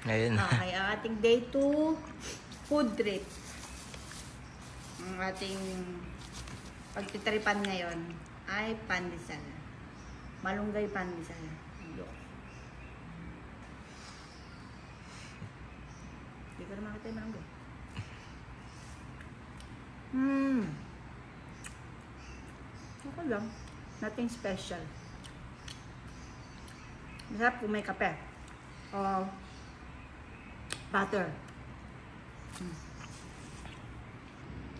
Ngayon. Okay, ang ating day 2 food trip. Ang ating pagtitripan ngayon ay pandesal. Malunggay pandesal. Hindi ko na makita yung malunggay. Okay lang. Nothing special. Masarap kung may kape. O butter.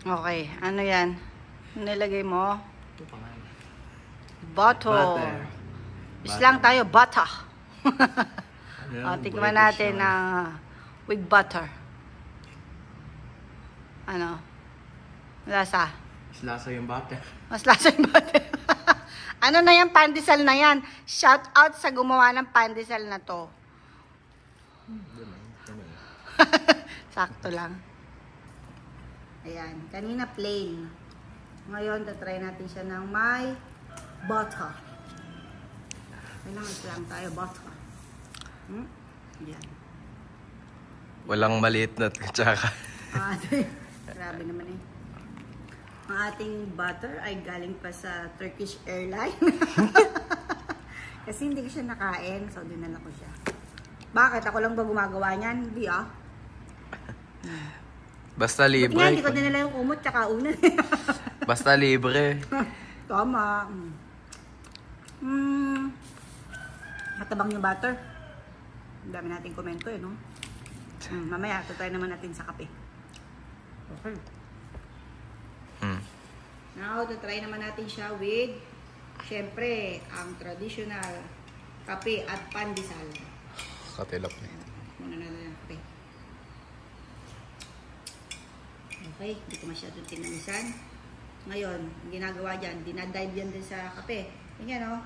Okay, ano yan? Nilagay mo? Butter. Islang tayo, butter. O, tikman natin na with butter. Ano? Lasa? Mas lasa yung butter. Mas lasa yung butter. Ano na yan, pandesal na yan. Shout out sa gumawa ng pandesal na to. Sakto lang. Ayan, kanina plain. Ngayon, tatry natin siya ng may butter. Kailangan lang tayo butter. Ayan. Walang maliit na tsaka. Grabe naman eh. Ang ating butter ay galing pa sa Turkish Airlines. Kasi hindi ko siya nakain, so dinala ko siya. Bakit? Ako lang ba gumagawa niyan? Hindi ah. Basta libre. Nga, hindi ko dinala yung kumot tsaka unan. Basta libre. Tama. Matabang yung butter. Ang dami nating komento eh, no? Mamaya, tutry naman natin sa kape. Okay. Now, tutry naman natin siya with, syempre, ang traditional kape at pandesal. Katilap na. Muna natin ang kape. Okay, hindi ko masyadong tinamisan. Ngayon, ang ginagawa dyan, dinadive yan din sa kape. Yan o.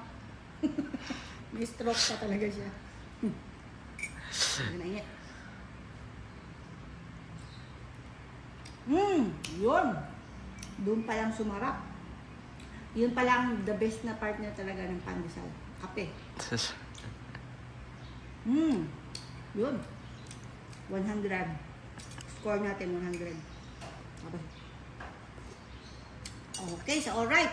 May stroke pa talaga siya. Yun. Doon pa lang sumarap. Yun pa lang the best na partner talaga ng pandesal. Kape. Yun. 100. Score natin 100. Okay, so alright.